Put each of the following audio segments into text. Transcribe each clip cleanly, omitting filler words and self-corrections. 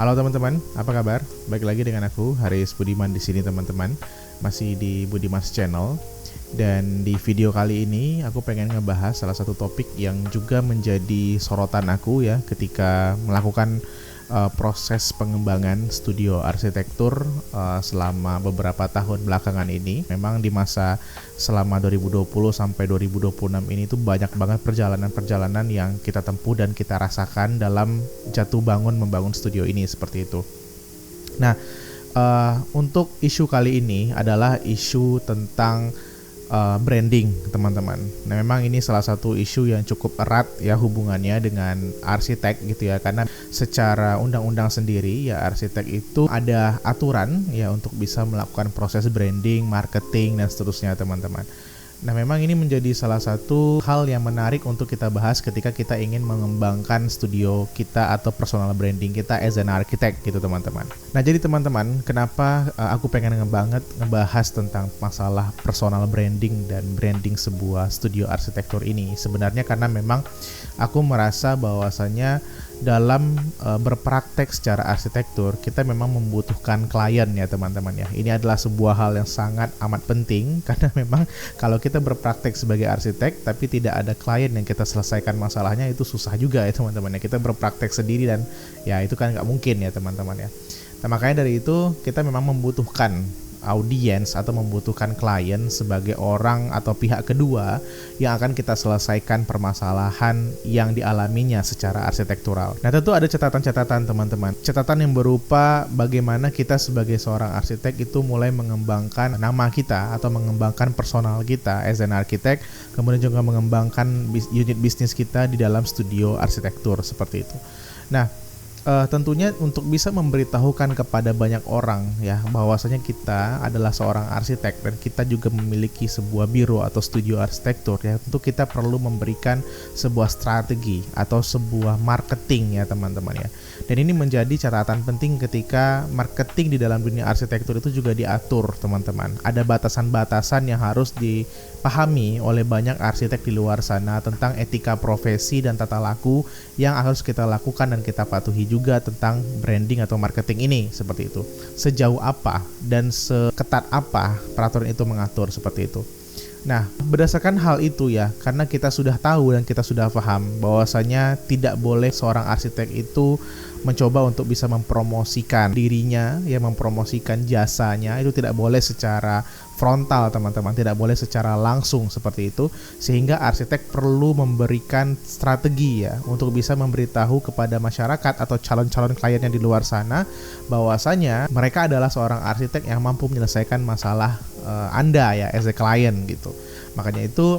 Halo teman-teman, apa kabar? Baik lagi dengan aku, Haris Budiman di sini teman-teman. Masih di Budimas Channel. Dan di video kali ini aku pengen ngebahas salah satu topik yang juga menjadi sorotan aku ya ketika melakukan proses pengembangan studio arsitektur selama beberapa tahun belakangan ini. Memang di masa selama 2020 sampai 2026 ini tuh banyak banget perjalanan-perjalanan yang kita tempuh dan kita rasakan dalam jatuh bangun membangun studio ini seperti itu. Nah, untuk isu kali ini adalah isu tentang branding teman-teman. Nah memang ini salah satu isu yang cukup erat ya hubungannya dengan arsitek gitu ya, karena secara undang-undang sendiri ya arsitek itu ada aturan ya untuk bisa melakukan proses branding, marketing dan seterusnya teman-teman. Nah memang ini menjadi salah satu hal yang menarik untuk kita bahas ketika kita ingin mengembangkan studio kita atau personal branding kita as an architect gitu teman-teman. Nah jadi teman-teman, kenapa aku pengen ngebahas tentang masalah personal branding dan branding sebuah studio arsitektur ini? Sebenarnya karena memang aku merasa bahwasannya dalam berpraktek secara arsitektur kita memang membutuhkan klien ya teman-teman ya. Ini adalah sebuah hal yang sangat amat penting karena memang kalau kita berpraktek sebagai arsitek tapi tidak ada klien yang kita selesaikan masalahnya, itu susah juga ya teman-teman ya. Kita berpraktek sendiri dan ya itu kan nggak mungkin ya teman-teman ya. Nah makanya dari itu kita memang membutuhkan audiens atau membutuhkan klien sebagai orang atau pihak kedua yang akan kita selesaikan permasalahan yang dialaminya secara arsitektural. Nah tentu ada catatan-catatan teman-teman. Catatan yang berupa bagaimana kita sebagai seorang arsitek itu mulai mengembangkan nama kita atau mengembangkan personal kita as an architect, kemudian juga mengembangkan unit bisnis kita di dalam studio arsitektur seperti itu. Nah tentunya untuk bisa memberitahukan kepada banyak orang ya bahwasanya kita adalah seorang arsitek dan kita juga memiliki sebuah biro atau studio arsitektur ya, tentu kita perlu memberikan sebuah strategi atau sebuah marketing ya teman-teman ya. Dan ini menjadi catatan penting ketika marketing di dalam dunia arsitektur itu juga diatur teman-teman. Ada batasan-batasan yang harus dipahami oleh banyak arsitek di luar sana tentang etika profesi dan tata laku yang harus kita lakukan dan kita patuhi juga tentang branding atau marketing ini seperti itu. Sejauh apa dan seketat apa peraturan itu mengatur seperti itu. Nah, berdasarkan hal itu ya, karena kita sudah tahu dan kita sudah paham bahwasanya tidak boleh seorang arsitek itu mencoba untuk bisa mempromosikan dirinya, ya mempromosikan jasanya, itu tidak boleh secara frontal teman-teman, tidak boleh secara langsung seperti itu, sehingga arsitek perlu memberikan strategi ya untuk bisa memberitahu kepada masyarakat atau calon-calon kliennya di luar sana bahwasanya mereka adalah seorang arsitek yang mampu menyelesaikan masalah Anda ya as a client gitu. Makanya itu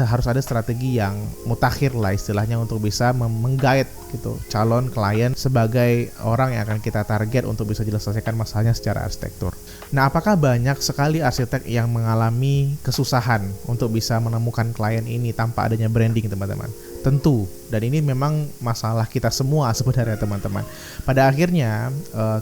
harus ada strategi yang mutakhir lah istilahnya untuk bisa menggait gitu calon klien sebagai orang yang akan kita target untuk bisa diselesaikan masalahnya secara arsitektur. Nah, apakah banyak sekali arsitek yang mengalami kesusahan untuk bisa menemukan klien ini tanpa adanya branding teman-teman? Tentu, dan ini memang masalah kita semua sebenarnya teman-teman. Pada akhirnya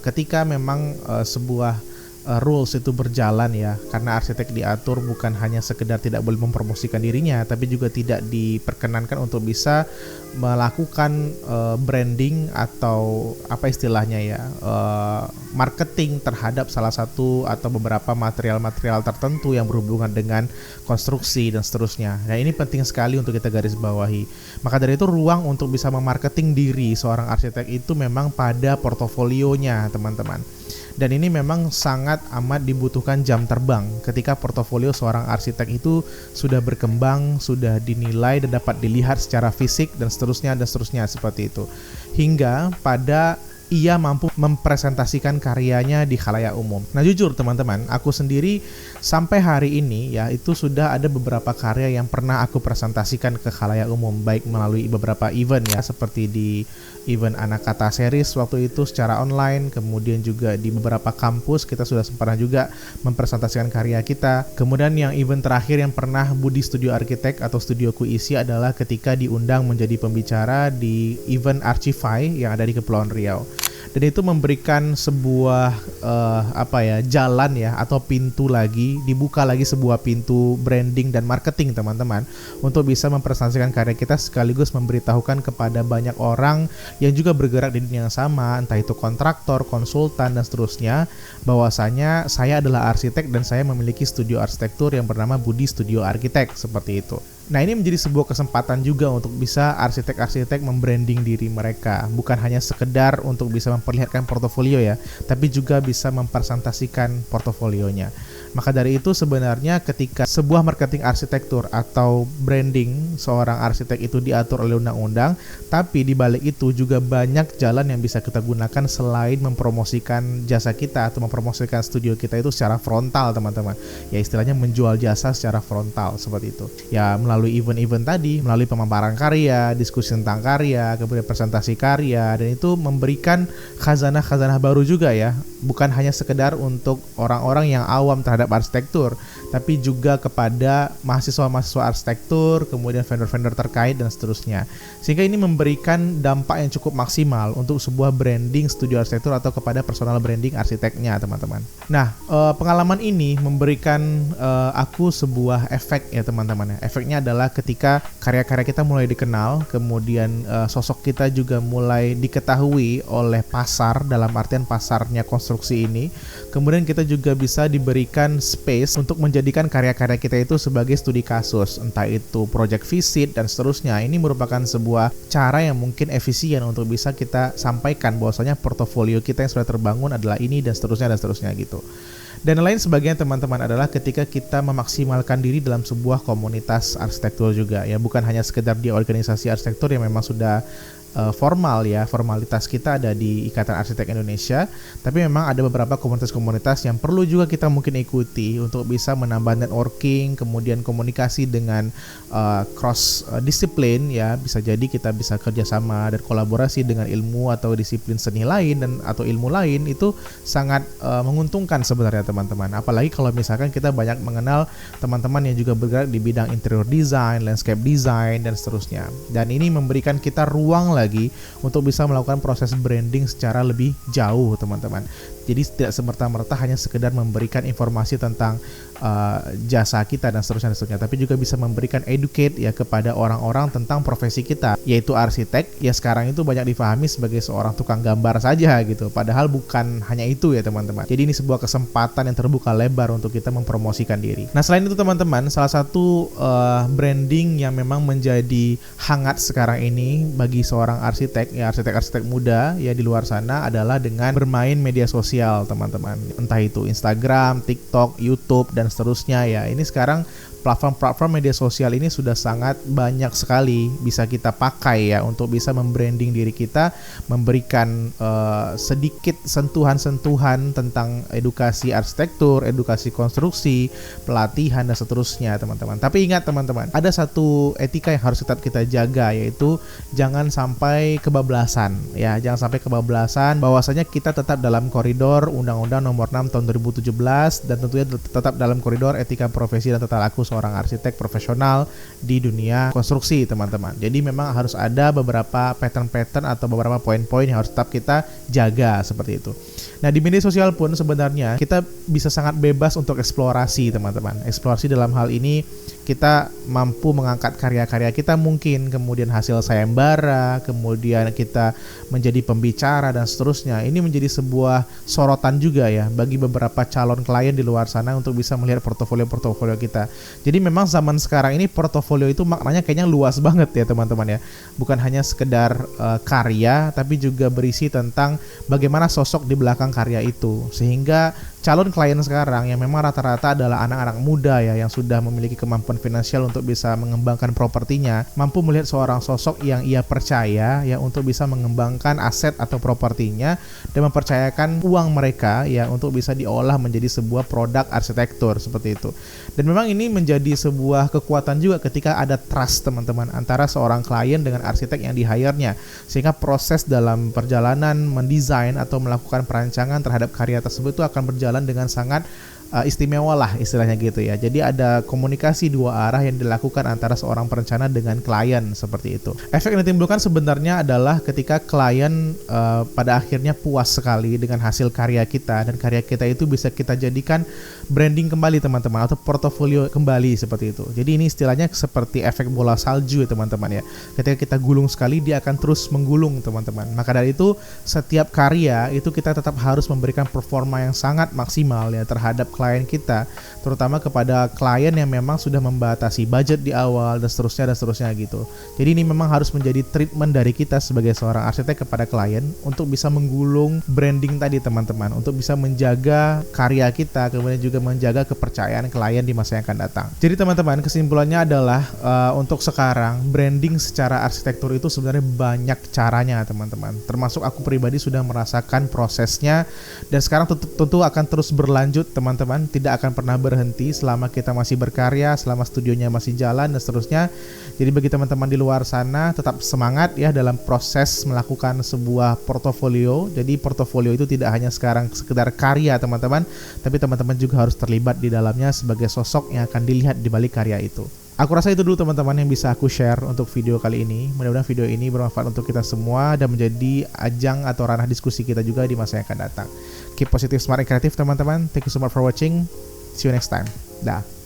ketika memang sebuah rules itu berjalan ya, karena arsitek diatur bukan hanya sekedar tidak boleh mempromosikan dirinya, tapi juga tidak diperkenankan untuk bisa melakukan branding atau apa istilahnya ya, marketing terhadap salah satu atau beberapa material-material tertentu yang berhubungan dengan konstruksi dan seterusnya. Nah ini penting sekali untuk kita garis bawahi. Maka dari itu ruang untuk bisa memarketing diri seorang arsitek itu memang pada portofolionya teman-teman. Dan ini memang sangat amat dibutuhkan jam terbang ketika portofolio seorang arsitek itu sudah berkembang, sudah dinilai dan dapat dilihat secara fisik dan seterusnya seperti itu. Hingga pada ia mampu mempresentasikan karyanya di khalayak umum. Nah jujur teman-teman, aku sendiri sampai hari ini ya itu sudah ada beberapa karya yang pernah aku presentasikan ke khalayak umum, baik melalui beberapa event ya, seperti di event Anak Kata Series waktu itu secara online, kemudian juga di beberapa kampus kita sudah pernah juga mempresentasikan karya kita. Kemudian yang event terakhir yang pernah Budi Studio Arsitek atau studioku isi adalah ketika diundang menjadi pembicara di event Archify yang ada di Kepulauan Riau. dan itu memberikan sebuah jalan ya atau pintu lagi, dibuka lagi sebuah pintu branding dan marketing teman-teman untuk bisa mempresentasikan karya kita sekaligus memberitahukan kepada banyak orang yang juga bergerak di dunia yang sama, entah itu kontraktor, konsultan dan seterusnya, bahwasanya saya adalah arsitek dan saya memiliki studio arsitektur yang bernama Budi Studio Arsitek seperti itu. Nah, ini menjadi sebuah kesempatan juga untuk bisa arsitek-arsitek membranding diri mereka, bukan hanya sekedar untuk bisa memperlihatkan portofolio ya, tapi juga bisa mempresentasikan portofolionya. Maka dari itu sebenarnya ketika sebuah marketing arsitektur atau branding seorang arsitek itu diatur oleh undang-undang, tapi di balik itu juga banyak jalan yang bisa kita gunakan selain mempromosikan jasa kita atau mempromosikan studio kita itu secara frontal teman-teman. Ya istilahnya menjual jasa secara frontal seperti itu. Ya melalui event-event tadi, melalui pemaparan karya, diskusi tentang karya, kemudian presentasi karya, dan itu memberikan khazanah-khazanah baru juga ya. Bukan hanya sekedar untuk orang-orang yang awam terhadap arsitektur, tapi juga kepada mahasiswa-mahasiswa arsitektur, kemudian vendor-vendor terkait dan seterusnya. Sehingga ini memberikan dampak yang cukup maksimal untuk sebuah branding studio arsitektur atau kepada personal branding arsiteknya, teman-teman. Nah, pengalaman ini memberikan aku sebuah efek ya, teman-teman. Efeknya adalah ketika karya-karya kita mulai dikenal, kemudian sosok kita juga mulai diketahui oleh pasar, dalam artian pasarnya konstruksi ini. Kemudian kita juga bisa diberikan space untuk menjadikan karya-karya kita itu sebagai studi kasus, entah itu project visit dan seterusnya. Ini merupakan sebuah cara yang mungkin efisien untuk bisa kita sampaikan bahwasanya portofolio kita yang sudah terbangun adalah ini dan seterusnya gitu. Dan lain sebagainya teman-teman adalah ketika kita memaksimalkan diri dalam sebuah komunitas arsitektur juga ya, bukan hanya sekedar di organisasi arsitektur yang memang sudah formal ya, formalitas kita ada di Ikatan Arsitek Indonesia, tapi memang ada beberapa komunitas-komunitas yang perlu juga kita mungkin ikuti untuk bisa menambah networking, kemudian komunikasi dengan cross disiplin ya, bisa jadi kita bisa kerjasama dan kolaborasi dengan ilmu atau disiplin seni lain dan atau ilmu lain, itu sangat menguntungkan sebenarnya teman-teman. Apalagi kalau misalkan kita banyak mengenal teman-teman yang juga bergerak di bidang interior design, landscape design dan seterusnya. Dan ini memberikan kita ruang lagi untuk bisa melakukan proses branding secara lebih jauh teman-teman. Jadi tidak semerta-merta hanya sekedar memberikan informasi tentang jasa kita dan seterusnya, tapi juga bisa memberikan educate ya kepada orang-orang tentang profesi kita, yaitu arsitek. Ya sekarang itu banyak difahami sebagai seorang tukang gambar saja gitu. Padahal bukan hanya itu ya teman-teman. Jadi ini sebuah kesempatan yang terbuka lebar untuk kita mempromosikan diri. Nah selain itu teman-teman, salah satu branding yang memang menjadi hangat sekarang ini bagi seorang arsitek ya, arsitek-arsitek muda ya di luar sana adalah dengan bermain media sosial teman-teman. Entah itu Instagram, TikTok, YouTube dan seterusnya ya. Ini sekarang platform-platform media sosial ini sudah sangat banyak sekali bisa kita pakai ya untuk bisa membranding diri kita, memberikan sedikit sentuhan-sentuhan tentang edukasi arsitektur, edukasi konstruksi, pelatihan dan seterusnya teman-teman. Tapi ingat teman-teman, ada satu etika yang harus tetap kita jaga, yaitu jangan sampai kebablasan ya, jangan sampai kebablasan, bahwasanya kita tetap dalam koridor Undang-Undang Nomor 6 Tahun 2017 dan tentunya tetap dalam koridor etika profesi dan tata laku seorang arsitek profesional di dunia konstruksi teman-teman. Jadi memang harus ada beberapa pattern-pattern atau beberapa poin-poin yang harus tetap kita jaga seperti itu. Nah di media sosial pun sebenarnya kita bisa sangat bebas untuk eksplorasi teman-teman. Eksplorasi dalam hal ini kita mampu mengangkat karya-karya kita mungkin, kemudian hasil sayembara, kemudian kita menjadi pembicara dan seterusnya. Ini menjadi sebuah sorotan juga ya bagi beberapa calon klien di luar sana untuk bisa melihat portofolio-portofolio kita. Jadi memang zaman sekarang ini portofolio itu maknanya kayaknya luas banget ya teman-teman ya. Bukan hanya sekedar karya, tapi juga berisi tentang bagaimana sosok di belakang karya itu. Sehingga calon klien sekarang yang memang rata-rata adalah anak-anak muda ya, yang sudah memiliki kemampuan finansial untuk bisa mengembangkan propertinya, mampu melihat seorang sosok yang ia percaya ya untuk bisa mengembangkan aset atau propertinya dan mempercayakan uang mereka ya untuk bisa diolah menjadi sebuah produk arsitektur seperti itu. Dan memang ini menjadi sebuah kekuatan juga ketika ada trust teman-teman antara seorang klien dengan arsitek yang di-hire-nya, sehingga proses dalam perjalanan mendesain atau melakukan perancangan terhadap karya tersebut itu akan berjalan dengan sangat istimewa lah istilahnya gitu ya. Jadi ada komunikasi dua arah yang dilakukan antara seorang perencana dengan klien seperti itu. Efek yang ditimbulkan sebenarnya adalah ketika klien pada akhirnya puas sekali dengan hasil karya kita, dan karya kita itu bisa kita jadikan branding kembali teman-teman, atau portofolio kembali seperti itu. Jadi ini istilahnya seperti efek bola salju ya teman-teman ya. Ketika kita gulung sekali, dia akan terus menggulung teman-teman. Maka dari itu setiap karya itu kita tetap harus memberikan performa yang sangat maksimal ya terhadap klien kita, terutama kepada klien yang memang sudah membatasi budget di awal dan seterusnya gitu. Jadi ini memang harus menjadi treatment dari kita sebagai seorang arsitek kepada klien untuk bisa menggulung branding tadi teman-teman, untuk bisa menjaga karya kita, kemudian juga menjaga kepercayaan klien di masa yang akan datang. Jadi teman-teman, kesimpulannya adalah untuk sekarang branding secara arsitektur itu sebenarnya banyak caranya teman-teman. Termasuk aku pribadi sudah merasakan prosesnya, dan sekarang tentu akan terus berlanjut teman-teman, tidak akan pernah berhenti selama kita masih berkarya, selama studionya masih jalan dan seterusnya. Jadi bagi teman-teman di luar sana, tetap semangat ya dalam proses melakukan sebuah portofolio. Jadi portofolio itu tidak hanya sekarang sekedar karya teman-teman, tapi teman-teman juga harus terlibat di dalamnya sebagai sosok yang akan dilihat di balik karya itu. Aku rasa itu dulu teman-teman yang bisa aku share untuk video kali ini. Mudah-mudahan video ini bermanfaat untuk kita semua dan menjadi ajang atau ranah diskusi kita juga di masa yang akan datang. Keep positive, smart, and kreatif teman-teman. Thank you so much for watching. See you next time. Dah.